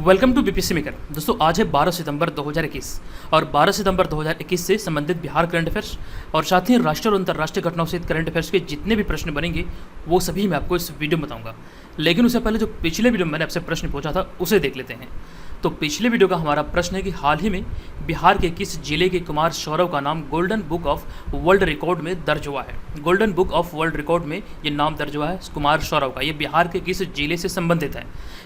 Welcome to BPSC maker. दोस्तों आज है 12 सितंबर 2021 और 12 सितंबर 2021 से संबंधित बिहार करंट अफेयर्स और साथ ही राष्ट्रीय और अंतर्राष्ट्रीय घटनाओं से करंट अफेयर्स के जितने भी प्रश्न बनेंगे वो सभी मैं आपको इस वीडियो में बताऊंगा। लेकिन उससे पहले जो पिछले वीडियो में मैंने आपसे प्रश्न पूछा था उसे देख लेते हैं। तो पिछले वीडियो का हमारा प्रश्न है कि हाल ही में बिहार के किस जिले के कुमार सौरव का नाम golden book of world record में दर्ज हुआ है। Golden book of world record में ये नाम दर्ज हुआ है कुमार सौरव का। ये बिहार के किस जिले से संबंधित है।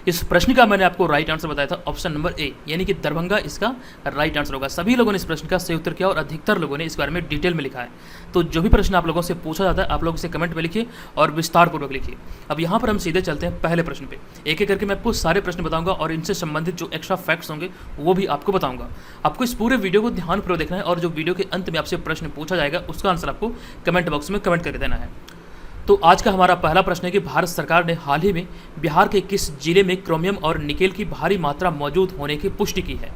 इस प्रश्न का मैंने आपको राइट आंसर बताया था ऑप्शन नंबर ए, यानी कि दरभंगा इसका राइट आंसर होगा। सभी लोगों ने इस प्रश्न का सही उत्तर किया और अधिकतर लोगों ने इस बारे में डिटेल में लिखा है। तो जो भी प्रश्न आप लोगों से पूछा जाता है आप लोग इसे कमेंट में लिखिए और विस्तारपूर्वक लिखिए। अब यहाँ पर हम सीधे चलते हैं पहले प्रश्न पे। एक एक करके मैं आपको सारे प्रश्न बताऊंगा और इनसे संबंधित जो एक्स्ट्रा फैक्ट्स होंगे वो भी आपको बताऊंगा। आपको इस पूरे वीडियो को ध्यानपूर्वक देखना है और जो वीडियो के अंत में आपसे प्रश्न पूछा जाएगा उसका आंसर आपको कमेंट बॉक्स में कमेंट करके देना है। तो आज का हमारा पहला प्रश्न है कि भारत सरकार ने हाल ही में बिहार के किस जिले में क्रोमियम और निकेल की भारी मात्रा मौजूद होने की पुष्टि की है।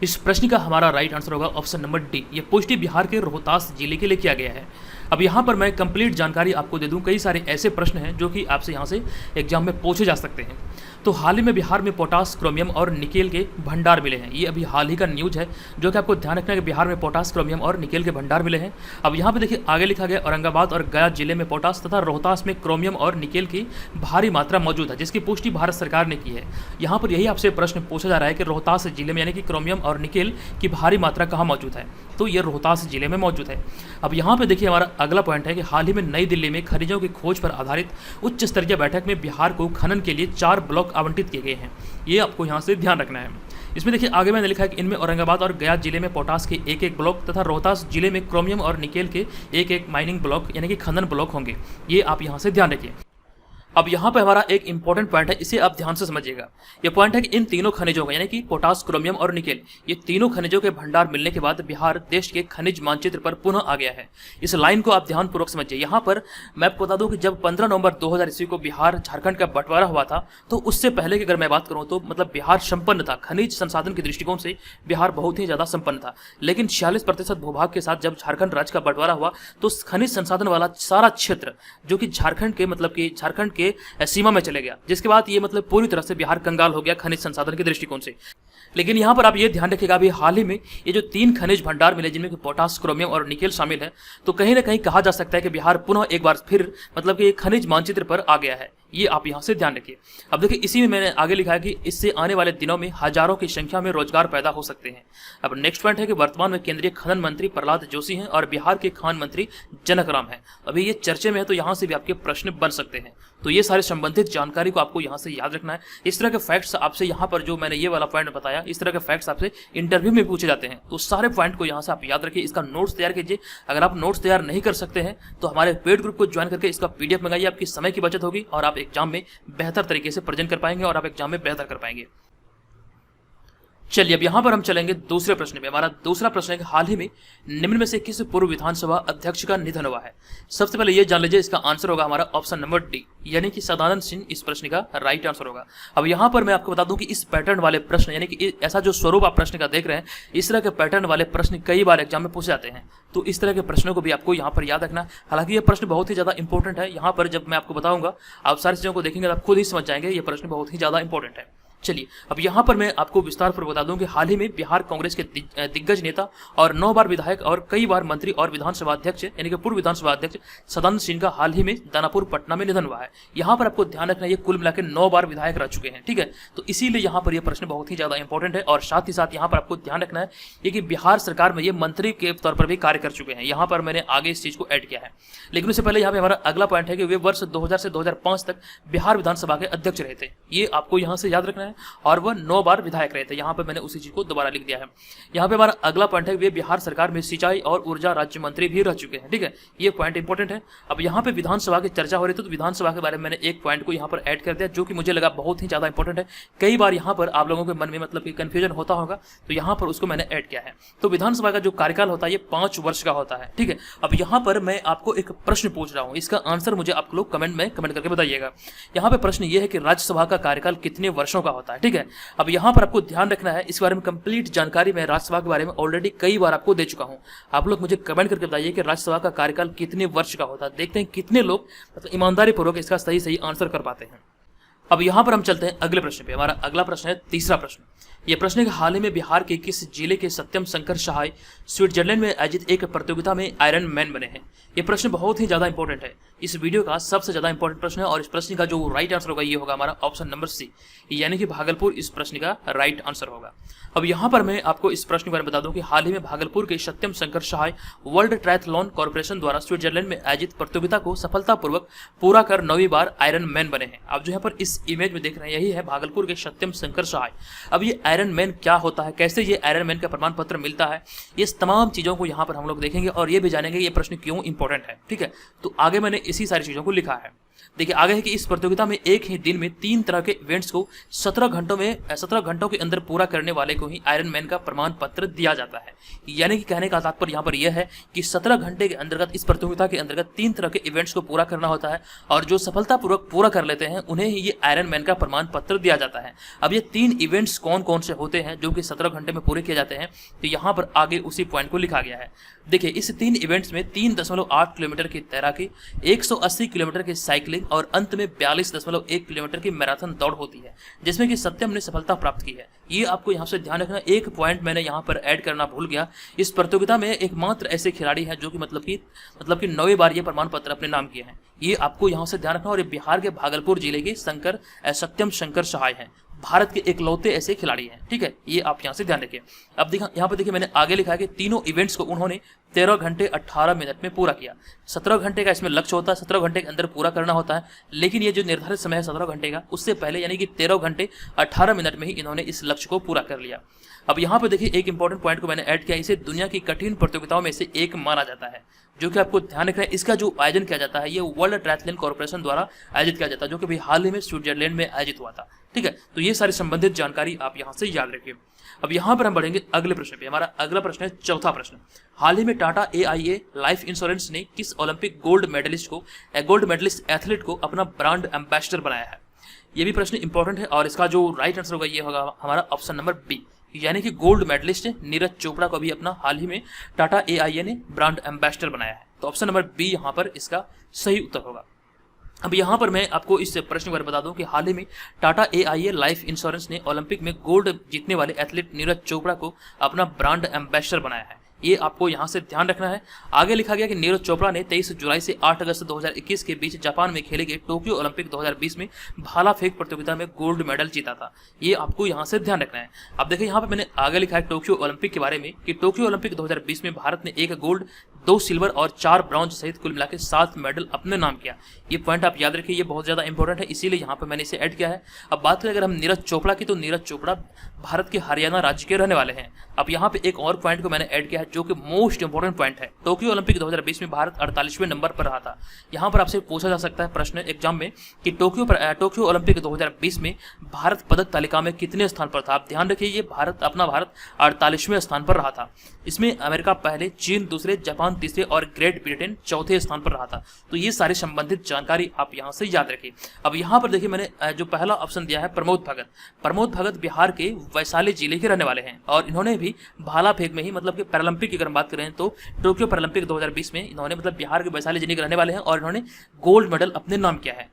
इस प्रश्न का हमारा राइट आंसर होगा ऑप्शन नंबर डी। ये पुष्टि बिहार के रोहतास जिले के लिए किया गया है। अब यहाँ पर मैं कंप्लीट जानकारी आपको दे दूँ। कई सारे ऐसे प्रश्न हैं जो कि आपसे यहाँ से एग्जाम में पूछे जा सकते हैं। तो हाल ही में बिहार में पोटास, क्रोमियम और निकेल के भंडार मिले हैं। ये अभी हाल ही का न्यूज़ है जो कि आपको ध्यान रखना है कि बिहार में पोटास, क्रोमियम और निकेल के भंडार मिले हैं। अब यहाँ पे देखिए आगे लिखा गया औरंगाबाद और गया जिले में पोटास तथा रोहतास में क्रोमियम और निकेल की भारी मात्रा मौजूद है, जिसकी पुष्टि भारत सरकार ने की है। यहाँ पर यही आपसे प्रश्न पूछा जा रहा है कि रोहतास जिले में यानी कि क्रोमियम और निकेल की भारी मात्रा कहाँ मौजूद है। तो ये रोहतास जिले में मौजूद है। अब यहाँ पे देखिए हमारा अगला पॉइंट है कि हाल ही में नई दिल्ली में खनिजों की खोज पर आधारित उच्च स्तरीय बैठक में बिहार को खनन के लिए 4 ब्लॉक आवंटित किए गए हैं। ये आपको यहाँ से ध्यान रखना है। इसमें देखिए आगे मैंने लिखा है कि इनमें औरंगाबाद और गया जिले में पोटास के एक ब्लॉक तथा रोहतास जिले में क्रोमियम और निकेल के एक माइनिंग ब्लॉक यानी कि खनन ब्लॉक होंगे। ये आप यहाँ से ध्यान रखिए। अब यहाँ पे हमारा एक इंपॉर्टेंट पॉइंट है, इसे आप ध्यान से समझिएगा। ये पॉइंट है कि इन तीनों खनिजों का यानी कि पोटास, क्रोमियम और निकेल, ये तीनों खनिजों के भंडार मिलने के बाद बिहार देश के खनिज मानचित्र पर पुनः आ गया है। इस लाइन को आप ध्यानपूर्वक समझिए। यहाँ पर मैं आपको बता दूं कि जब 15 नवंबर 2000 ईस्वी को बिहार झारखंड का बंटवारा हुआ था तो उससे पहले की अगर मैं बात करूँ तो मतलब बिहार संपन्न था। खनिज संसाधन के दृष्टिकोण से बिहार बहुत ही ज्यादा संपन्न था। लेकिन 46% भूभाग के साथ जब झारखंड राज्य का बंटवारा हुआ तो खनिज संसाधन वाला सारा क्षेत्र जो कि झारखंड के सीमा में चले गया, जिसके बाद ये मतलब पूरी तरह से बिहार कंगाल हो गया खनिज संसाधन के दृष्टिकोण से। लेकिन यहाँ पर आप ये ध्यान रखिएगा अभी हाल ही में ये जो 3 खनिज भंडार मिले जिनमें पोटास, क्रोमियम और निकेल शामिल है, तो कहीं ना कहीं कहा जा सकता है कि बिहार पुनः एक बार फिर मतलब कि खनिज मानचित्र पर आ गया है। ये आप यहाँ से ध्यान रखिए। अब देखिए इसी में मैंने आगे लिखा है कि इससे आने वाले दिनों में हजारों की संख्या में रोजगार पैदा हो सकते हैं। अब नेक्स्ट पॉइंट है कि वर्तमान में केंद्रीय खनन मंत्री प्रहलाद जोशी हैं और बिहार के खान मंत्री जनक राम हैं। अभी ये चर्चे में है तो यहाँ से भी आपके प्रश्न बन सकते हैं। तो ये सारे संबंधित जानकारी को आपको यहाँ से याद रखना है। इस तरह के फैक्ट्स आपसे यहाँ पर जो मैंने ये वाला पॉइंट बताया, इस तरह के फैक्ट्स आपसे इंटरव्यू में पूछे जाते हैं। तो सारे पॉइंट को यहाँ से आप याद रखिए। इसका नोट्स तैयार कीजिए। अगर आप नोट्स तैयार नहीं कर सकते हैं तो हमारे पेड ग्रुप को ज्वाइन करके इसका पीडीएफ मंगाइए। आपकी समय की बचत होगी और आप एग्जाम में बेहतर तरीके से प्रेजेंट कर पाएंगे और आप एग्जाम में बेहतर कर पाएंगे। चलिए अब यहाँ पर हम चलेंगे दूसरे प्रश्न में। हमारा दूसरा प्रश्न है कि हाल ही में निम्न में से किस पूर्व विधानसभा अध्यक्ष का निधन हुआ है। सबसे पहले ये जान लीजिए इसका आंसर होगा हमारा ऑप्शन नंबर डी, यानी कि सदानंद सिंह इस प्रश्न का राइट आंसर होगा। अब यहाँ पर मैं आपको बता दूं कि इस पैटर्न वाले प्रश्न यानी कि ऐसा जो स्वरूप आप प्रश्न का देख रहे हैं, इस तरह के पैटर्न वाले प्रश्न कई बार एग्जाम में पूछे जाते हैं। तो इस तरह के प्रश्नों को भी आपको यहाँ पर याद रखना। हालांकि ये प्रश्न बहुत ही ज्यादा इंपॉर्टेंट है। यहाँ पर जब मैं आपको बताऊंगा आप सारी चीजों को देखेंगे आप खुद ही समझ जाएंगे ये प्रश्न बहुत ही ज्यादा इंपॉर्टेंट है। चलिए अब यहाँ पर मैं आपको विस्तार पर बता दूं कि हाल ही में बिहार कांग्रेस के दिग्गज नेता और 9 बार विधायक और कई बार मंत्री और विधानसभा अध्यक्ष यानी कि पूर्व विधानसभा अध्यक्ष सदानंद सिंह का हाल ही में दानापुर पटना में निधन हुआ है। यहाँ पर आपको ध्यान रखना ये कुल मिलाकर 9 बार विधायक रह चुके हैं। ठीक है, तो इसीलिए यहाँ पर यह प्रश्न बहुत ही ज्यादा इंपॉर्टेंट है। और साथ ही साथ यहाँ पर आपको ध्यान रखना है कि बिहार सरकार में ये मंत्री के तौर पर भी कार्य कर चुके हैं। यहाँ पर मैंने आगे इस चीज को ऐड किया है। लेकिन उससे पहले यहाँ पे हमारा अगला पॉइंट है कि वे वर्ष 2000 से 2005 तक बिहार विधानसभा के अध्यक्ष रहे थे। ये आपको यहाँ से याद रखना है। और वह 9 बार विधायक रहे थे। यहाँ पे मैंने उसी चीज को दोबारा लिख दिया है। यहाँ पे हमारा अगला पॉइंट है वे बिहार सरकार में सिंचाई और ऊर्जा राज्य मंत्री भी रह चुके हैं। ठीक है, ये पॉइंट इंपॉर्टेंट है। अब यहाँ पे विधानसभा की चर्चा हो रही थी तो विधानसभा के बारे में मैंने एक पॉइंट को यहाँ पर ऐड कर दिया जो कि मुझे लगा बहुत ही ज्यादा इंपॉर्टेंट है। कई बार यहाँ पर आप लोगों के मन में मतलब कि कंफ्यूजन होता होगा तो यहाँ पर उसको मैंने ऐड किया है। तो विधानसभा का जो कार्यकाल होता है ये 5 वर्ष का होता है। ठीक है, अब यहाँ पर मैं आपको एक प्रश्न पूछ रहा हूँ, इसका आंसर मुझे आप लोग कमेंट में कमेंट करके बताइएगा। यहाँ पे प्रश्न ये है कि राज्यसभा का कार्यकाल कितने वर्षों का होता है। ठीक है, अब यहाँ पर आपको ध्यान रखना है, इस बारे में कंप्लीट जानकारी मैं राज्यसभा के बारे में ऑलरेडी कई बार आपको दे चुका हूं। आप लोग मुझे कमेंट करके बताइए कि राज्यसभा का कार्यकाल कितने वर्ष का होता है। देखते हैं कितने लोग मतलब ईमानदारी पूर्वक इसका सही आंसर कर पाते हैं। अब यहाँ पर हम चलते हैं अगले प्रश्न पे। हमारा अगला प्रश्न है तीसरा प्रश्न। ये प्रश्न है कि हाल ही में बिहार के किस जिले के सत्यम शंकर सहाय स्विट्जरलैंड में आयोजित एक प्रतियोगिता में आयरन मैन बने हैं। ये प्रश्न बहुत ही ज़्यादा इंपॉर्टेंट है, इस वीडियो का सबसे ज़्यादा इंपॉर्टेंट प्रश्न है और इस प्रश्न का जो राइट आंसर होगा ये होगा हमारा ऑप्शन नंबर सी, यानी कि भागलपुर इस प्रश्न का राइट आंसर होगा। अब यहाँ पर मैं आपको इस प्रश्न के बारे में बता दूं कि हाल ही में भागलपुर के सत्यम शंकर सहाय वर्ल्ड ट्रायथलॉन कॉर्पोरेशन द्वारा स्विट्जरलैंड में आयोजित प्रतियोगिता को सफलतापूर्वक पूरा कर 9वीं बार आयरन मैन बने हैं। आप जो यहाँ पर इस इमेज में देख रहे हैं यही है भागलपुर के सत्यम शंकर सहाय। अब ये आयरन मैन क्या होता है, कैसे ये आयरन मैन का प्रमाण पत्र मिलता है, ये तमाम चीज़ों को यहाँ पर हम लोग देखेंगे और ये भी जानेंगे ये प्रश्न क्यों इंपॉर्टेंट है। ठीक है, तो आगे मैंने इसी सारी चीज़ों को लिखा है। देखिए आगे है कि इस प्रतियोगिता में एक ही दिन में 3 तरह के इवेंट्स को 17 घंटों के अंदर पूरा करने वाले को ही आयरन मैन का प्रमाण पत्र दिया जाता है। यानी कि कहने का तात्पर्य यहाँ पर यह है कि 17 घंटे के अंतर्गत इस प्रतियोगिता के अंतर्गत 3 तरह के इवेंट्स को पूरा करना होता है और जो सफलतापूर्वक पूरा कर लेते हैं उन्हें ही ये आयरन मैन का प्रमाण पत्र दिया जाता है। अब ये 3 इवेंट्स कौन कौन से होते हैं जो कि 17 घंटे में पूरे किए जाते हैं, तो यहाँ पर आगे उसी पॉइंट को लिखा गया है। देखिए इस 3 इवेंट्स में 3.8 किलोमीटर की तैराकी, 180 किलोमीटर की साइकिलिंग और अंत में 42.1 किलोमीटर की मैराथन दौड़ होती है, जिसमें कि सत्यम ने सफलता प्राप्त की है। ये आपको यहाँ से ध्यान रखना। एक पॉइंट मैंने यहाँ पर ऐड करना भूल गया, इस प्रतियोगिता में एकमात्र ऐसे खिलाड़ी हैं जो कि मतलब कि 9वीं बार ये प्रमाण पत्र अपने नाम किए हैं। ये आपको यहाँ से ध्यान रखना और ये बिहार के भागलपुर जिले के सत्यम शंकर सहाय हैं, भारत के इकलौते ऐसे खिलाड़ी हैं। ठीक है, ये आप यहाँ से ध्यान रखिए। अब देखा यहाँ पर देखिए मैंने आगे लिखा है कि तीनों इवेंट्स को उन्होंने 13 घंटे 18 मिनट में पूरा किया। 17 घंटे का इसमें लक्ष्य होता है, 17 घंटे के अंदर पूरा करना होता है, लेकिन ये जो निर्धारित समय है 17 घंटे का उससे पहले यानी कि 13 घंटे 18 मिनट में ही इन्होंने इस लक्ष्य को पूरा कर लिया। अब यहाँ पर देखिए एक इंपॉर्टेंट पॉइंट को मैंने ऐड किया, इसे दुनिया की कठिन प्रतियोगिताओं में से एक माना जाता है, जो कि आपको ध्यान रखना है। इसका जो आयोजन किया जाता है ये वर्ल्ड ट्रायथलॉन कॉर्पोरेशन द्वारा आयोजित किया जाता है, जो कि हाल ही में स्विट्जरलैंड में आयोजित हुआ था। ठीक है, तो ये सारी संबंधित जानकारी आप यहाँ से याद रखिए। अब यहाँ पर हम बढ़ेंगे अगले प्रश्न पे। हमारा अगला प्रश्न है चौथा प्रश्न। हाल ही में टाटा AIA लाइफ इंश्योरेंस ने किस ओलंपिक गोल्ड मेडलिस्ट एथलीट को अपना ब्रांड एम्बेसडर बनाया है। ये भी प्रश्न इंपॉर्टेंट है और इसका जो राइट आंसर होगा ये होगा हमारा ऑप्शन नंबर बी, यानी कि गोल्ड मेडलिस्ट नीरज चोपड़ा को भी अपना हाल ही में टाटा AIA ने ब्रांड एम्बेसडर बनाया है। तो ऑप्शन नंबर बी यहाँ पर इसका सही उत्तर होगा। अब यहाँ पर मैं आपको इस प्रश्न के बारे में बता दूं कि हाल ही में टाटा AIA लाइफ इंश्योरेंस ने ओलंपिक में गोल्ड जीतने वाले एथलीट नीरज चोपड़ा को अपना ब्रांड एम्बेसडर बनाया है। ये आपको यहाँ से ध्यान रखना है। आगे लिखा गया कि नीरज चोपड़ा ने 23 जुलाई से 8 अगस्त 2021 के बीच जापान में खेले गए टोक्यो ओलंपिक 2020 में भाला फेंक प्रतियोगिता में गोल्ड मेडल जीता था। ये आपको यहाँ से ध्यान रखना है। अब देखिए यहाँ पर मैंने आगे लिखा है टोक्यो ओलंपिक के बारे में कि टोक्यो ओलंपिक 2020 में भारत ने 1 गोल्ड 2 सिल्वर और 4 ब्रॉन्ज सहित कुल मिलाकर 7 मेडल अपने नाम किया। ये पॉइंट आप याद रखिए, ये बहुत ज़्यादा इंपॉर्टेंट है, इसीलिए यहाँ पर मैंने इसे ऐड किया है। अब बात करें अगर हम नीरज चोपड़ा की, तो नीरज चोपड़ा भारत के हरियाणा राज्य के रहने वाले हैं। अब यहाँ पे एक और पॉइंट को मैंने ऐड किया है जो कि मोस्ट इंपॉर्टेंट पॉइंट है। टोक्यो ओलंपिक 2020 में भारत 48वें नंबर पर रहा था। यहाँ पर आपसे पूछा जा सकता है प्रश्न एग्जाम में कि टोक्यो ओलंपिक 2020 में भारत पदक तालिका में कितने स्थान पर था। आप ध्यान रखिए ये भारत 48वें स्थान पर रहा था। इसमें अमेरिका पहले, चीन दूसरे, जापान तीसरे और ग्रेट ब्रिटेन चौथे स्थान पर रहा था। तो ये सारी संबंधित जानकारी आप यहाँ से याद रखिए। अब यहाँ पर देखिए मैंने जो पहला ऑप्शन दिया है प्रमोद भगत बिहार के वैशाली जिले के रहने वाले हैं और इन्होंने भी भाला फेंक में ही मतलब कि पैरालंपिक की अगर हम बात करें तो टोक्यो पैरालंपिक 2020 में इन्होंने मतलब बिहार के वैशाली जिले के रहने वाले हैं और इन्होंने गोल्ड मेडल अपने नाम किया है।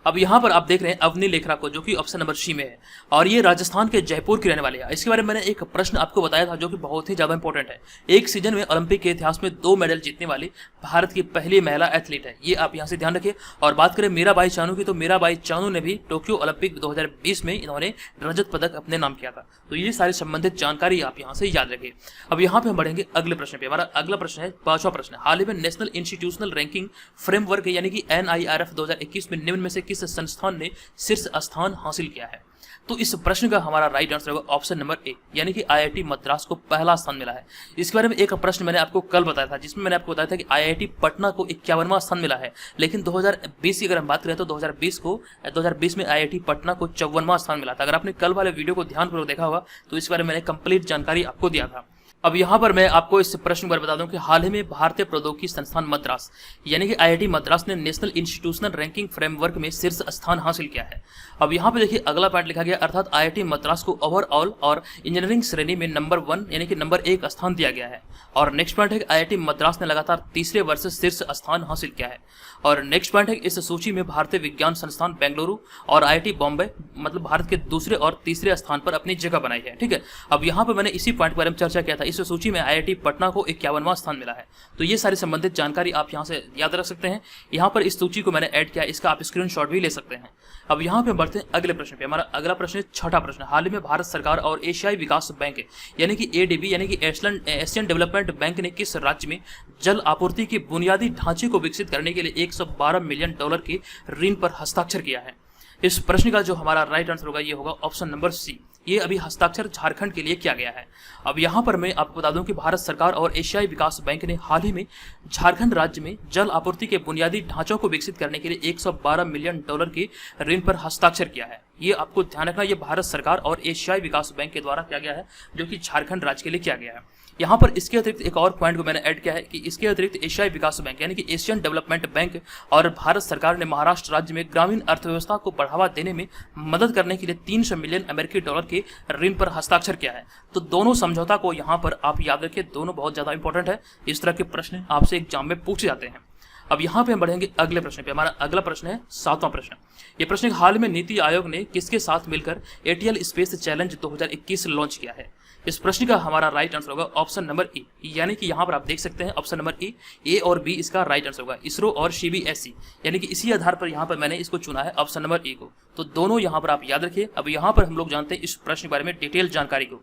अब यहाँ पर आप देख रहे हैं अवनी लेखरा को, जो कि ऑप्शन नंबर सी में है और ये राजस्थान के जयपुर की रहने वाले हैं। इसके बारे में मैंने एक प्रश्न आपको बताया था जो कि बहुत ही ज़्यादा इंपॉर्टेंट है। एक सीजन में ओलंपिक के इतिहास में 2 मेडल जीतने वाली भारत की पहली महिला एथलीट है। ये आप यहाँ से ध्यान रखिए। और बात करें मीराबाई चानू की, तो मीराबाई चानू ने भी टोक्यो ओलंपिक 2020 में इन्होंने रजत पदक अपने नाम किया था। तो ये सारी संबंधित जानकारी आप यहाँ से याद रखिए। अब यहाँ पे हम बढ़ेंगे अगले प्रश्न पे। हमारा अगला प्रश्न है 5वां प्रश्न। हाल ही में नेशनल इंस्टीट्यूशनल रैंकिंग फ्रेमवर्क यानी कि NIRF 2021 में निम्न में से किस संस्थान ने शीर्ष स्थान हासिल किया है। तो इस प्रश्न का हमारा राइट आंसर होगा ऑप्शन नंबर ए, यानी कि IIT मद्रास को पहला स्थान मिला है। इसके बारे में एक प्रश्न मैंने आपको कल बताया था जिसमें मैंने आपको बताया था कि IIT पटना को 51वां स्थान मिला है, लेकिन 2020 की अगर हम बात करें तो 2020 में IIT पटना को 54वां स्थान मिला था। अगर आपने कल वाले वीडियो को ध्यानपूर्वक देखा होगा तो इस बारे में मैंने कंप्लीट जानकारी आपको दिया था। अब यहाँ पर मैं आपको इस प्रश्न पर बता दूं कि हाल ही में भारतीय प्रौद्योगिकी संस्थान मद्रास यानी कि IIT मद्रास ने नेशनल इंस्टीट्यूशनल रैंकिंग फ्रेमवर्क में शीर्ष स्थान हासिल किया है। अब यहाँ पे देखिए अगला पॉइंट लिखा गया, अर्थात आईआईटी मद्रास को ओवरऑल और इंजीनियरिंग श्रेणी में नंबर 1 यानी कि नंबर 1 स्थान दिया गया है। और नेक्स्ट पॉइंट है आईआईटी मद्रास ने लगातार तीसरे वर्ष शीर्ष स्थान हासिल किया है। और नेक्स्ट पॉइंट है इस सूची में भारतीय विज्ञान संस्थान बेंगलुरु और आईआईटी बॉम्बे मतलब भारत के दूसरे और तीसरे स्थान पर अपनी जगह बनाई है। ठीक है, अब यहाँ पे मैंने इसी पॉइंट के बारे में चर्चा किया था। इस सूची में आईआईटी पटना को 51वां स्थान मिला है। तो ये सारी संबंधित जानकारी आप यहाँ से याद रख सकते हैं। यहाँ पर इस सूची को मैंने ऐड किया, इसका आप स्क्रीनशॉट भी ले सकते हैं। अब यहाँ पे बढ़ते हैं अगले प्रश्न पे। हमारा अगला प्रश्न है छठा प्रश्न, हाल ही में भारत सरकार और एशियाई विकास बैंक यानी कि एडीबी यानी कि एशियन डेवलपमेंट बैंक ने किस राज्य में जल आपूर्ति के बुनियादी ढांचे को विकसित करने के लिए 112 मिलियन डॉलर के ऋण पर हस्ताक्षर किया है? इस प्रश्न का जो हमारा राइट आंसर होगा ये होगा ऑप्शन नंबर सी। ये अभी हस्ताक्षर झारखंड के लिए किया गया है। अब यहाँ पर मैं आपको बता दूं कि भारत सरकार और एशियाई विकास बैंक ने हाल ही में झारखंड राज्य में जल आपूर्ति के बुनियादी ढांचों को विकसित करने के लिए 112 मिलियन डॉलर के ऋण पर हस्ताक्षर किया है। ये आपको ध्यान रखना, ये भारत सरकार और एशियाई विकास बैंक के द्वारा किया गया है, जो कि झारखंड राज्य के लिए किया गया है। यहाँ पर इसके अतिरिक्त एक और पॉइंट को मैंने ऐड किया है कि इसके अतिरिक्त एशियाई विकास बैंक यानी कि एशियन डेवलपमेंट बैंक और भारत सरकार ने महाराष्ट्र राज्य में ग्रामीण अर्थव्यवस्था को बढ़ावा देने में मदद करने के लिए 300 मिलियन अमेरिकी डॉलर के ऋण पर हस्ताक्षर किया है। तो दोनों समझौता को यहाँ पर आप याद रखिए, दोनों बहुत ज्यादा इंपॉर्टेंट है। इस तरह के प्रश्न आपसे एग्जाम में पूछे जाते हैं। अब यहाँ पे हम बढ़ेंगे अगले प्रश्न पे। हमारा अगला प्रश्न है 7वां प्रश्न। ये प्रश्न हाल में नीति आयोग ने किसके साथ मिलकर एटीएल स्पेस चैलेंज 2021 लॉन्च किया है? इस प्रश्न का हमारा राइट आंसर होगा ऑप्शन नंबर ई, यानी कि यहाँ पर आप देख सकते हैं ऑप्शन नंबर ई, ए और बी इसका राइट आंसर होगा, इसरो और सीबीएसई, यानी कि इसी आधार पर यहाँ पर मैंने इसको चुना है ऑप्शन नंबर ई को। तो दोनों यहाँ पर आप याद रखिए। अब यहाँ पर हम लोग जानते हैं इस प्रश्न के बारे में डिटेल जानकारी को।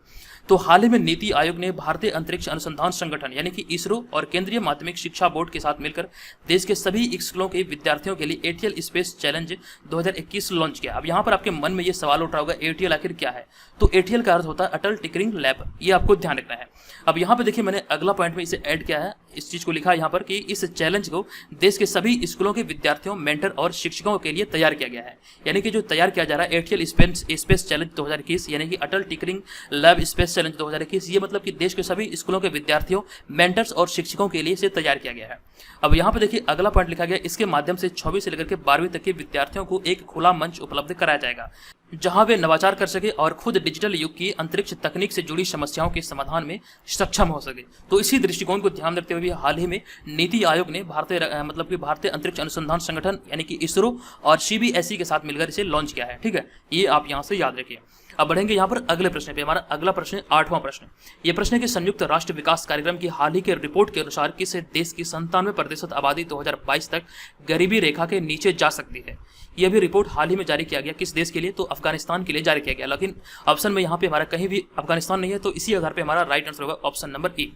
तो हाल ही में नीति आयोग ने भारतीय अंतरिक्ष अनुसंधान संगठन यानी कि इसरो और केंद्रीय माध्यमिक शिक्षा बोर्ड के साथ मिलकर देश के सभी स्कूलों के विद्यार्थियों के लिए एटीएल स्पेस चैलेंज 2021 लॉन्च किया। अब यहाँ पर आपके मन में ये सवाल उठ रहा होगा एटीएल आखिर क्या है? तो एटीएल का अर्थ होता है अटल टिंकरिंग लैब, ये आपको ध्यान रखना है। अब यहाँ पे देखिए मैंने अगला पॉइंट में इसे ऐड किया है, इस चीज को लिखा है यहाँ पर कि इस चैलेंज को देश के सभी स्कूलों के विद्यार्थियों, मेंटर और शिक्षकों के लिए तैयार किया गया है। यानी कि जो तैयार किया जा रहा है एटीएल स्पेस चैलेंज 2021 यानी कि अटल टिंकरिंग लैब स्पेस चैलेंज 2021, ये मतलब कि देश के सभी स्कूलों के विद्यार्थियों, मेंटर्स और शिक्षकों के लिए इसे तैयार किया गया है। अब यहाँ पे देखिए अगला पॉइंट लिखा गया, इसके माध्यम से 6वीं से लेकर के 12वीं तक के विद्यार्थियों को एक खुला मंच उपलब्ध कराया जाएगा जहां वे नवाचार कर सके और खुद डिजिटल युग की अंतरिक्ष तकनीक से जुड़ी समस्याओं के समाधान में सक्षम हो सके। तो इसी दृष्टिकोण को ध्यान रखते हुए हाल ही में नीति आयोग ने भारतीय अंतरिक्ष अनुसंधान संगठन यानी कि इसरो और सीबीएसई के साथ मिलकर इसे लॉन्च किया है। ठीक है, ये आप यहाँ से याद रखिए। अब बढ़ेंगे यहाँ पर अगले प्रश्न पे। हमारा अगला प्रश्न 8वां प्रश्न। ये प्रश्न है कि संयुक्त राष्ट्र विकास कार्यक्रम की हाल ही के रिपोर्ट के अनुसार किस देश की 97% आबादी 2022 तक गरीबी रेखा के नीचे जा सकती है? यह भी रिपोर्ट हाल ही में जारी किया गया। किस देश के लिए? तो अफगानिस्तान के लिए जारी किया गया, लेकिन ऑप्शन में यहाँ पे हमारा कहीं भी अफगानिस्तान नहीं है, तो इसी आधार पर हमारा राइट आंसर होगा ऑप्शन नंबर ई।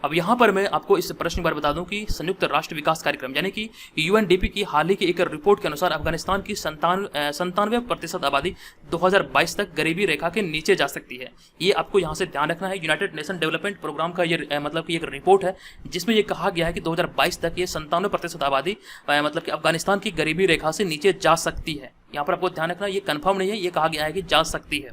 अब यहाँ पर मैं आपको इस प्रश्न के बारे में बता दूं कि संयुक्त राष्ट्र विकास कार्यक्रम यानी कि यूएनडीपी की हाल ही की एक रिपोर्ट के अनुसार अफगानिस्तान की 97% आबादी 2022 तक गरीबी रेखा के नीचे जा सकती है। ये आपको यहाँ से ध्यान रखना है। यूनाइटेड नेशन डेवलपमेंट प्रोग्राम का ये मतलब कि एक रिपोर्ट है जिसमें ये कहा गया है कि 2022 तक ये 97% आबादी मतलब कि अफगानिस्तान की गरीबी रेखा से नीचे जा सकती है। यहाँ पर आपको ध्यान रखना, ये कंफर्म नहीं है, ये कहा गया है कि जा सकती है।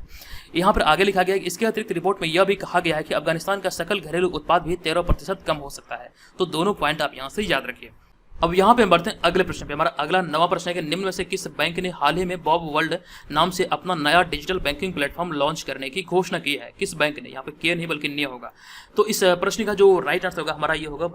यहाँ पर आगे लिखा गया है कि इसके अतिरिक्त रिपोर्ट में यह भी कहा गया है कि अफगानिस्तान का सकल घरेलू उत्पाद भी 13% कम हो सकता है। तो दोनों पॉइंट आप यहाँ से याद रखिए। अब यहाँ पे हम बढ़ते हैं अगले प्रश्न पे। हमारा अगला 9वां प्रश्न है कि निम्न में से किस बैंक ने हाल ही में बॉब वर्ल्ड नाम से अपना नया डिजिटल बैंकिंग प्लेटफॉर्म लॉन्च करने की घोषणा की है? किस बैंक ने? यहाँ पे के नहीं बल्कि ने होगा। तो इस प्रश्न का जो राइट आंसर होगा हमारा ये होगा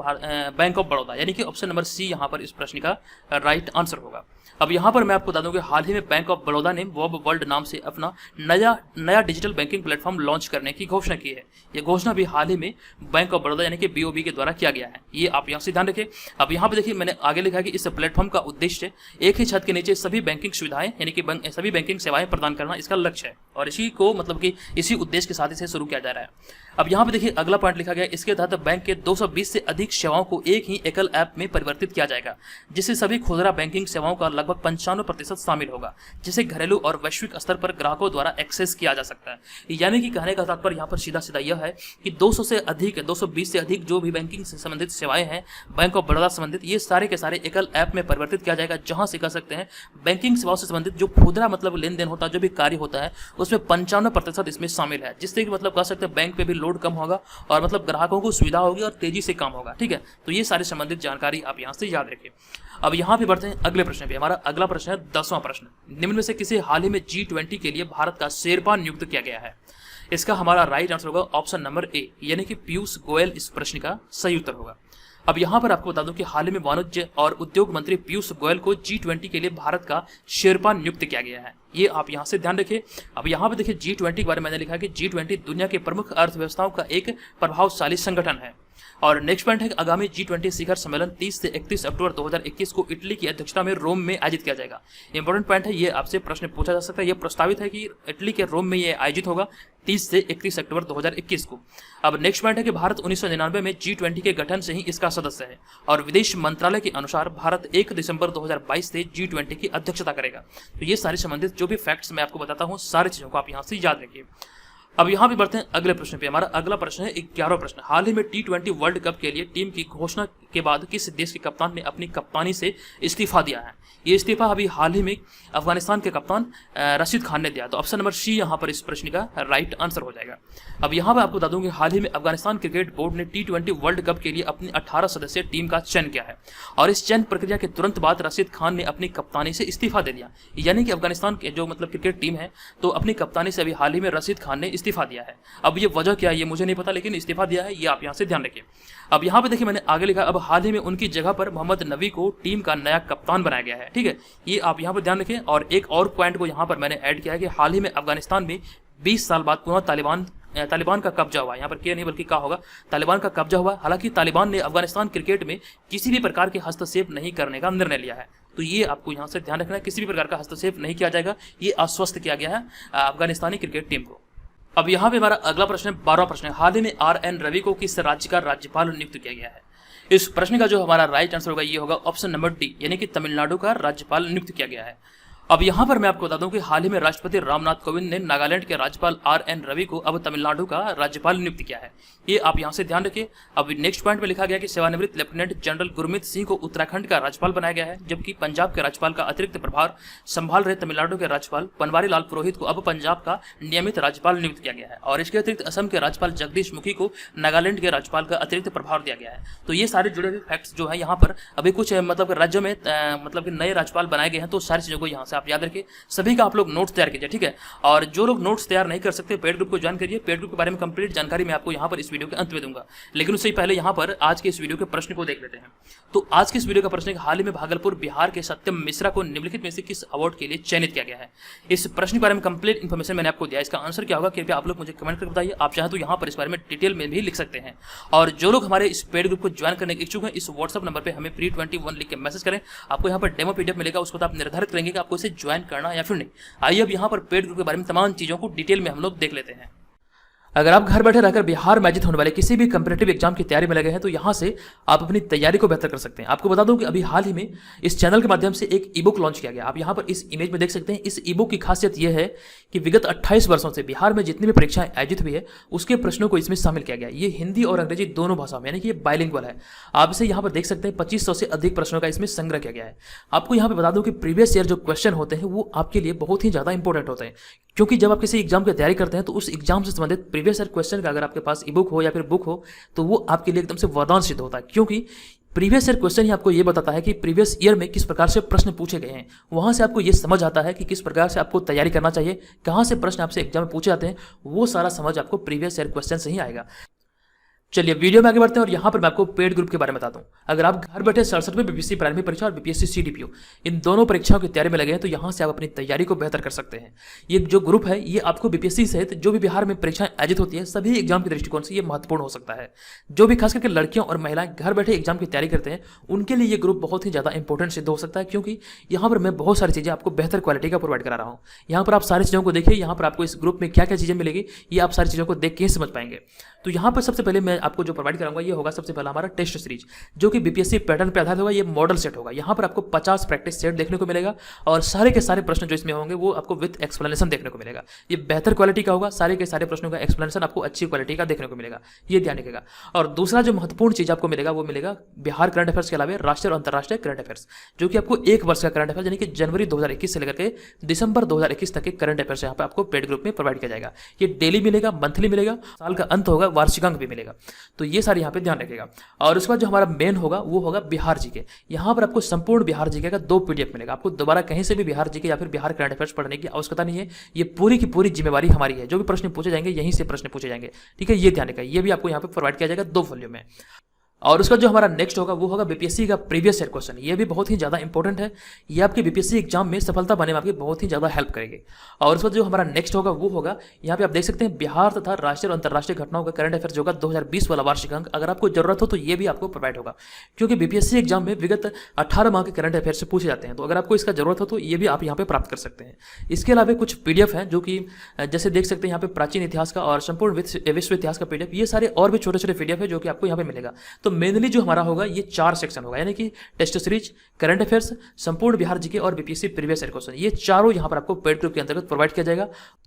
बैंक ऑफ बड़ौदा, यानी कि ऑप्शन नंबर सी यहाँ पर इस प्रश्न का राइट आंसर होगा। अब यहाँ पर मैं आपको बता दूं कि हाल ही में बैंक ऑफ बड़ौदा ने बॉब वर्ल्ड नाम से अपना नया डिजिटल बैंकिंग प्लेटफॉर्म लॉन्च करने की घोषणा की है। ये घोषणा भी हाल ही में बैंक ऑफ बड़ौदा यानी कि बीओबी के द्वारा किया गया है। ये आप यहाँ से ध्यान रखें। अब यहाँ पे देखिए मैंने आगे लिखा है कि इस प्लेटफॉर्म का उद्देश्य एक ही छत के नीचे सभी बैंकिंग सुविधाएं यानी कि सभी बैंकिंग सेवाएं प्रदान करना इसका लक्ष्य है, और इसी को मतलब कि इसी उद्देश्य के साथ इसे शुरू किया जा रहा है। अब यहाँ पे देखिए अगला पॉइंट लिखा गया, इसके तहत बैंक के 220 से अधिक सेवाओं को एक ही एकल ऐप में परिवर्तित किया जाएगा, जिससे सभी खुदरा बैंकिंग सेवाओं का लगभग 95% शामिल होगा, जिसे घरेलू और वैश्विक स्तर पर ग्राहकों द्वारा एक्सेस किया जा सकता है। यानी कि कहने का तात्पर्य यहाँ पर सीधा सीधा यह है कि 220 से अधिक जो भी बैंकिंग से संबंधित सेवाएं हैं बैंक ऑफ बड़ौदा संबंधित, ये सारे के सारे एकल ऐप में परिवर्तित किया जाएगा, जहां से कह सकते हैं बैंकिंग सेवाओं से संबंधित जो खुदरा मतलब लेन देन होता है, जो भी कार्य होता है, उसमें 95% इसमें शामिल है, जिससे कि मतलब कह सकते हैं बैंक पे भी लोड कम होगा और मतलब ग्राहकों को सुविधा होगी और तेजी से काम होगा। ठीक है, तो ये सारी संबंधित जानकारी आप यहाँ से याद रखिए। अब यहाँ पे बढ़ते हैं अगले प्रश्न पे। हमारा अगला प्रश्न है 10वां प्रश्न। निम्न में से किसे हाल ही में G20 के लिए भारत का शेरपा नियुक्त किया गया है? इसका हमारा राइट आंसर होगा ऑप्शन नंबर ए, यानी कि पीयूष गोयल इस प्रश्न का सही उत्तर होगा। अब यहाँ पर आपको बता दूं कि हाल ही में वाणिज्य और उद्योग मंत्री पीयूष गोयल को G20 के लिए भारत का शेरपा नियुक्त किया गया है। ये आप यहाँ से ध्यान रखिए। अब यहाँ पे देखिए G20 के बारे में मैंने लिखा है कि G20 दुनिया के प्रमुख अर्थव्यवस्थाओं का एक प्रभावशाली संगठन है। और नेक्स्ट पॉइंट है कि आगामी G20 शिखर सम्मेलन 30 से 31 अक्टूबर 2021 को इटली की अध्यक्षता में रोम में आयोजित किया जाएगा। इंपॉर्टेंट पॉइंट है, ये आपसे प्रश्न पूछा जा सकता है। यह प्रस्तावित है कि इटली के रोम में ये आयोजित होगा 30 से 31 अक्टूबर 2021 को। अब नेक्स्ट पॉइंट है कि भारत 1999 में G20 के गठन से ही इसका सदस्य है और विदेश मंत्रालय के अनुसार भारत 1 दिसंबर 2022 से G20 की अध्यक्षता करेगा। तो ये सारे संबंधित जो भी फैक्ट्स मैं आपको बताता हूँ, सारी चीज़ों को आप यहाँ से याद रखिए। अब यहाँ पे बढ़ते हैं अगले प्रश्न पे। हमारा अगला प्रश्न है 11वां प्रश्न। हाल ही में T20 वर्ल्ड कप के लिए टीम की घोषणा के बाद किस देश के कप्तान ने अपनी कप्तानी से इस्तीफा दिया है? ये इस्तीफा अभी हाल ही में अफगानिस्तान के कप्तान रशीद खान ने दिया। तो ऑप्शन नंबर सी यहाँ पर इस प्रश्न का राइट आंसर हो जाएगा। अब यहाँ पर आपको बता दूं कि हाल ही में अफगानिस्तान क्रिकेट बोर्ड ने T20 वर्ल्ड कप के लिए अपनी 18 सदस्यीय टीम का चयन किया है और इस चयन प्रक्रिया के तुरंत बाद रशीद खान ने अपनी कप्तानी से इस्तीफा दे दिया। यानी कि अफगानिस्तान के जो क्रिकेट टीम है तो अपनी कप्तानी से अभी हाल ही में रशीद खान ने इस्तीफा दिया है। अब ये वजह क्या है ये मुझे नहीं पता, लेकिन इस्तीफा दिया है, ये आप यहाँ से ध्यान रखिए। अब यहाँ पे देखिए मैंने आगे लिखा, अब हाल ही में उनकी जगह पर मोहम्मद नबी को टीम का नया कप्तान बनाया गया है। ठीक है, ये आप यहाँ पर ध्यान रखें। और एक और पॉइंट को यहाँ पर मैंने ऐड किया है कि हाल ही में अफगानिस्तान में 20 साल बाद पुनः तालिबान का कब्जा हुआ। यहाँ पर क्या नहीं बल्कि क्या होगा, तालिबान का कब्जा हुआ। हालांकि तालिबान ने अफगानिस्तान क्रिकेट में किसी भी प्रकार के हस्तक्षेप नहीं करने का निर्णय लिया है। तो ये आपको यहाँ से ध्यान रखना है, किसी भी प्रकार का हस्तक्षेप नहीं किया जाएगा। ये आश्वस्त किया गया है अफगानिस्तानी क्रिकेट टीम को। अब यहाँ पे हमारा अगला प्रश्न है 12वां प्रश्न है। हाल ही में RN रवि को किस राज्य का राज्यपाल नियुक्त किया गया है? इस प्रश्न का जो हमारा राइट आंसर होगा ये होगा ऑप्शन नंबर डी, यानी कि तमिलनाडु का राज्यपाल नियुक्त किया गया है। अब यहाँ पर मैं आपको बता दूं कि हाल ही में राष्ट्रपति रामनाथ कोविंद ने नागालैंड के राज्यपाल RN रवि को अब तमिलनाडु का राज्यपाल नियुक्त किया है। ये आप यहाँ से ध्यान रखिए। अब नेक्स्ट पॉइंट में लिखा गया कि सेवानिवृत्त लेफ्टिनेंट जनरल गुरमीत सिंह को उत्तराखंड का राज्यपाल बनाया गया है, जबकि पंजाब के राज्यपाल का अतिरिक्त प्रभार संभाल रहे तमिलनाडु के राज्यपाल बनवारी लाल पुरोहित को अब पंजाब का नियमित राज्यपाल नियुक्त किया गया है। और इसके अतिरिक्त असम के राज्यपाल जगदीश मुखी को नागालैंड के राज्यपाल का अतिरिक्त प्रभार दिया गया है। तो ये सारे जुड़े हुए फैक्ट्स जो है यहाँ पर अभी कुछ राज्यों में नए राज्यपाल बनाए गए हैं। तो सारी चीज़ों को यहाँ से आप याद रखिए। सभी का आप लोग नोट्स तैयार कीजिए, ठीक है। और जो लोग नोट्स तैयार नहीं कर सकते पेड ग्रुप को ज्वाइन करिए। पेड ग्रुप के बारे में कंप्लीट जानकारी मैं आपको यहाँ पर इस वीडियो के अंत में दूंगा, लेकिन उससे पहले यहाँ पर आज के इस वीडियो के प्रश्न को देख लेते हैं। तो आज के इस वीडियो का प्रश्न है, हाल ही में भागलपुर बिहार के सत्यम मिश्रा को निम्नलिखित में से किस अवार्ड के लिए चयनित किया गया है? इस प्रश्न के बारे में कंप्लीट इन्फॉर्मेशन मैंने आपको दिया। इसका आंसर क्या होगा कृपया आप लोग मुझे कमेंट करके बताइए। आप चाहें तो यहाँ पर इस बारे में डिटेल में भी लिख सकते हैं। और जो लोग हमारे इस पेड ग्रुप को ज्वाइन करने के इच्छुक हैं, इस व्हाट्सअप नंबर पर हमें pre21 लिख के मैसेज करें। आपको यहाँ पर डेमो PDF मिलेगा, उसको तो आप निर्धारित करेंगे कि आपको इसे ज्वाइन करना या फिर नहीं। आइए अब यहाँ पर पेड ग्रुप के बारे में तमाम चीज़ों को डिटेल में हम लोग देख लेते हैं। अगर आप घर बैठे रहकर बिहार में आयोजित होने वाले किसी भी कंपैरेटिव एग्जाम की तैयारी में लगे हैं तो यहाँ से आप अपनी तैयारी को बेहतर कर सकते हैं। आपको बता दूं कि अभी हाल ही में इस चैनल के माध्यम से एक ई बुक लॉन्च किया गया। आप यहाँ पर इस इमेज में देख सकते हैं। इस ई बुक की खासियत यह है कि विगत 28 वर्षों से बिहार में जितनी भी परीक्षाएं आयोजित हुई है उसके प्रश्नों को इसमें शामिल किया गया। ये हिंदी और अंग्रेजी दोनों भाषाओं में, यानी कि ये बाइलिंगुअल है। आप इसे यहाँ पर देख सकते हैं। 2500 से अधिक प्रश्नों का इसमें संग्रह किया गया है। आपको यहाँ पर बता दूं कि प्रीवियस ईयर जो क्वेश्चन होते हैं वो आपके लिए बहुत ही ज़्यादा इंपॉर्टेंट होते हैं, क्योंकि जब आप किसी एग्जाम की तैयारी करते हैं तो उस एग्जाम से संबंधित प्रीवियस ईयर क्वेश्चन का अगर आपके पास ई बुक हो या फिर बुक हो तो वो आपके लिए एकदम से वरदान सिद्ध होता है। क्योंकि प्रीवियस ईयर क्वेश्चन ही आपको ये बताता है कि प्रीवियस ईयर में किस प्रकार से प्रश्न पूछे गए हैं। वहां से आपको ये समझ आता है कि किस प्रकार से आपको तैयारी करना चाहिए, कहां से प्रश्न आपसे एग्जाम में पूछे जाते हैं। वो सारा समझ आपको प्रीवियस ईयर क्वेश्चन से ही आएगा। चलिए वीडियो में आगे बढ़ते हैं और यहाँ पर मैं आपको पेड ग्रुप के बारे में बताता हूँ। अगर आप घर बैठे 67वें बीपीएससी प्राइमरी परीक्षा और बीपीएससी CDPO इन दोनों परीक्षाओं की तैयारी में लगे हैं तो यहाँ से आप अपनी तैयारी को बेहतर कर सकते हैं। ये जो ग्रुप है ये आपको बीपीएससी सहित जो भी बिहार में परीक्षाएं आयोजित होती है सभी एग्जाम के दृष्टिकोण से ये महत्वपूर्ण हो सकता है। जो भी खास करके लड़कियों और महिलाएं घर बैठे एग्जाम की तैयारी करते हैं उनके लिए ये ग्रुप बहुत ही ज़्यादा इंपॉर्टेंट सिद्ध हो सकता है, क्योंकि यहाँ पर मैं बहुत सारी चीज़ें आपको बेहतर क्वालिटी का प्रोवाइड करा रहा हूँ। यहाँ पर आप सारी चीज़ों को देखिए। यहाँ पर आपको इस ग्रुप में क्या क्या चीज़ें मिलेगी ये आप सारी चीज़ों को देख के ही समझ पाएंगे। तो यहाँ पर सबसे पहले मैं आपको जो प्रोवाइड कराऊंगा ये होगा सबसे पहला हमारा टेस्ट सीरीज, जो कि बीपीएससी पैटर्न पर आधारित होगा। ये मॉडल सेट होगा। यहाँ पर आपको 50 प्रैक्टिस सेट देखने को मिलेगा और सारे के सारे प्रश्न जो इसमें होंगे वो आपको विद एक्सप्लेनेशन देखने को मिलेगा। ये बेहतर क्वालिटी का होगा। सारे के सारे प्रश्नों का एक्सप्लेनेशन आपको अच्छी क्वालिटी का देखने को मिलेगा, ये ध्यान रखिएगा। और दूसरा जो महत्वपूर्ण चीज आपको मिलेगा वो मिलेगा बिहार करंट अफेयर्स के अलावा राष्ट्रीय और अंतर्राष्ट्रीय करंट अफेयर्स, जो कि आपको एक वर्ष का करंट अफेयर्स यानी कि जनवरी 2021 से लेकर के दिसंबर 2021 तक के करंट अफेयर्स यहाँ पे आपको पेड ग्रुप में प्रोवाइड किया जाएगा। ये डेली मिलेगा, मंथली मिलेगा, साल का अंत होगा, वार्षिकांक भी मिलेगा। तो ये सारे यहाँ पे ध्यान रखिएगा। और उसके बाद जो हमारा मेन होगा वो होगा बिहार जीके। यहाँ पर आपको संपूर्ण बिहार जीके का 2 PDF मिलेगा। आपको दोबारा कहीं से भी बिहार जीके या फिर बिहार करंट अफेयर्स पढ़ने की आवश्यकता नहीं है। ये पूरी की पूरी जिम्मेवारी हमारी है। जो भी प्रश्न पूछे जाएंगे यहीं से प्रश्न पूछे जाएंगे, ठीक है, ये ध्यान रखिएगा। ये भी आपको यहाँ पे प्रोवाइड किया जाएगा 2 वॉल्यूम में। और उसका जो हमारा नेक्स्ट होगा वो होगा बीपीएससी का प्रीवियस ईयर क्वेश्चन। ये भी बहुत ही ज़्यादा इंपॉर्टेंट है। ये आपके बीपीएससी एग्जाम में सफलता पाने में आपकी बहुत ही ज़्यादा हेल्प करेगी। और उसका जो हमारा नेक्स्ट होगा वो होगा, यहाँ पे आप देख सकते हैं बिहार तथा राष्ट्रीय और अंतर्राष्ट्रीय घटनाओं का करंट अफेयर जो होगा 2020 वाला वार्षिक अंक। अगर आपको जरूरत हो तो ये भी आपको प्रोवाइड होगा, क्योंकि बीपीएससी एग्जाम में विगत 18 माह के करंट अफेयर से पूछे जाते हैं। तो अगर आपको इसका जरूरत हो तो ये भी आप यहाँ पे प्राप्त कर सकते हैं। इसके अलावा कुछ PDF है जो कि जैसे देख सकते हैं यहाँ पे प्राचीन इतिहास का और संपूर्ण विश्व इतिहास का PDF, ये सारे और भी छोटे छोटे PDF है जो कि आपको यहाँ पे मिलेगा। तो मेनली जो हमारा होगा ये 4 सेक्शन होगा, यानी कि टेस्ट सीरीज, करंट अफेयर्स, संपूर्ण बिहार जीके और बीपीएससी प्रीवियस ईयर क्वेश्चन। ये चारों यहाँ पर आपको पेड ग्रुप के अंतर्गत प्रोवाइड किया जाएगा।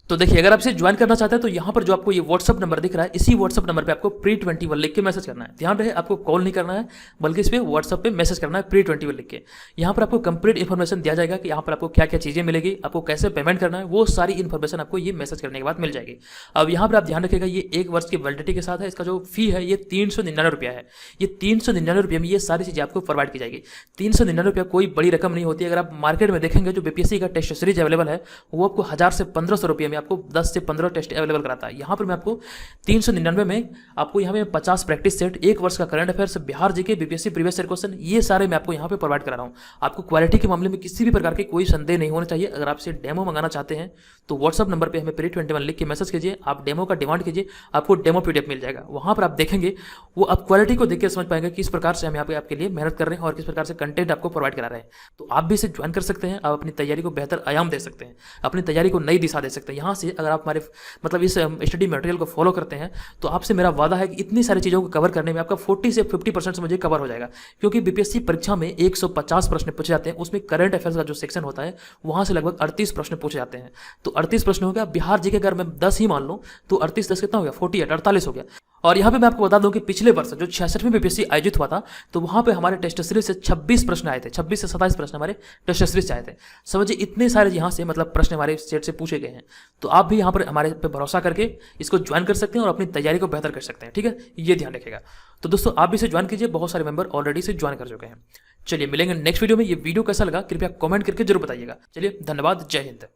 तो देखिए, अगर आप इसे ज्वाइन करना चाहते हैं तो यहाँ पर जो आपको ये व्हाट्सअप नंबर दिख रहा है, इसी व्हाट्सअप नंबर पे आपको pre21 लिख के मैसेज करना है। ध्यान रहे, आपको कॉल नहीं करना है, बल्कि इस पे व्हाट्सअप पे मैसेज करना है pre21 लिख के। यहाँ पर आपको कंप्लीट इन्फॉर्मेशन दिया जाएगा कि यहाँ पर आपको क्या क्या चीज़ें मिलेगी, आपको कैसे पेमेंट करना है, वो सारी इन्फॉर्मेशन आपको ये मैसेज करने के बाद मिल जाएगी। अब यहाँ पर आप ध्यान रखिएगा, ये 1 वर्ष की वैलिडिटी के साथ है। इसका जो फी है ये 399 रुपया है। ये 399 रुपये में ये सारी चीज़ें आपको प्रोवाइड की जाएगी। 399 रुपया कोई बड़ी रकम नहीं होती है। अगर आप मार्केट में देखेंगे जो बीपीएससी का टेस्ट सीरीज अवेलेबल है वो आपको 1000 से 1500 रुपये में आपको 10 से 15 टेस्ट अवेलेबल कराता है। यहाँ पर मैं आपको 399 में आपको यहाँ पे 50 प्रैक्टिस सेट, 1 वर्ष का current affairs, Bihar GK, BPSC previous year question, ये सारे मैं आपको यहाँ पे प्रोवाइड करा रहा हूँ। आपको क्वालिटी के मामले में किसी भी प्रकार के कोई संदेह नहीं होना चाहिए। अगर आपसे डेमो मंगाना चाहते हैं तो व्हाट्सअप नंबर पर हमें pre21 लिख के मैसेज कीजिए, आप डेमो का डिमांड कीजिए, आपको डेमो PDF मिल जाएगा। वहाँ पर आप देखेंगे, वो आप क्वालिटी को देख के समझ पाएंगे किस प्रकार से हम यहाँ पे आपके लिए मेहनत कर रहे हैं और किस प्रकार से कंटेंट आपको प्रोवाइड करा रहे हैं। तो आप भी इसे ज्वाइन कर सकते हैं। आप अपनी तैयारी को बेहतर आयाम दे सकते हैं, अपनी तैयारी को नई दिशा दे सकते हैं। यहाँ से अगर आप हमारे मतलब इस स्टडी मटेरियल को फॉलो करते हैं तो आपसे मेरा वादा है कि इतनी सारी चीज़ों को कवर करने में आपका 40 से 50% मुझे कवर हो जाएगा। क्योंकि बीपीएससी परीक्षा में 150 प्रश्न पूछे जाते हैं, उसमें करंट अफेयर्स का जो सेक्शन होता है वहाँ से लगभग 38 प्रश्न पूछे जाते हैं। तो 38 प्रश्न हो गया। बिहार जीके अगर मैं 10 ही मान लूँ तो 38 10 कितना हो गया, 48 48 हो गया। और यहाँ पे मैं आपको बता दूं कि पिछले वर्ष जो 66वीं बीपीएससी आयोजित हुआ था तो वहाँ पे हमारे टेस्ट सीरीज से 26 प्रश्न आए थे, 26 से 27 प्रश्न हमारे टेस्ट सीरीज से आए थे। समझिए इतने सारे यहाँ से मतलब प्रश्न हमारे सेट से पूछे गए हैं। तो आप भी यहाँ पर हमारे पे भरोसा करके इसको ज्वाइन कर सकते हैं और अपनी तैयारी को बेहतर कर सकते हैं, ठीक है, ये ध्यान रखिएगा। तो दोस्तों आप भी इसे ज्वाइन कीजिए, बहुत सारे मेंबर ऑलरेडी से ज्वाइन कर चुके हैं। चलिए मिलेंगे नेक्स्ट वीडियो में। ये वीडियो कैसा लगा कृपया कमेंट करके जरूर बताइएगा। चलिए धन्यवाद, जय हिंद।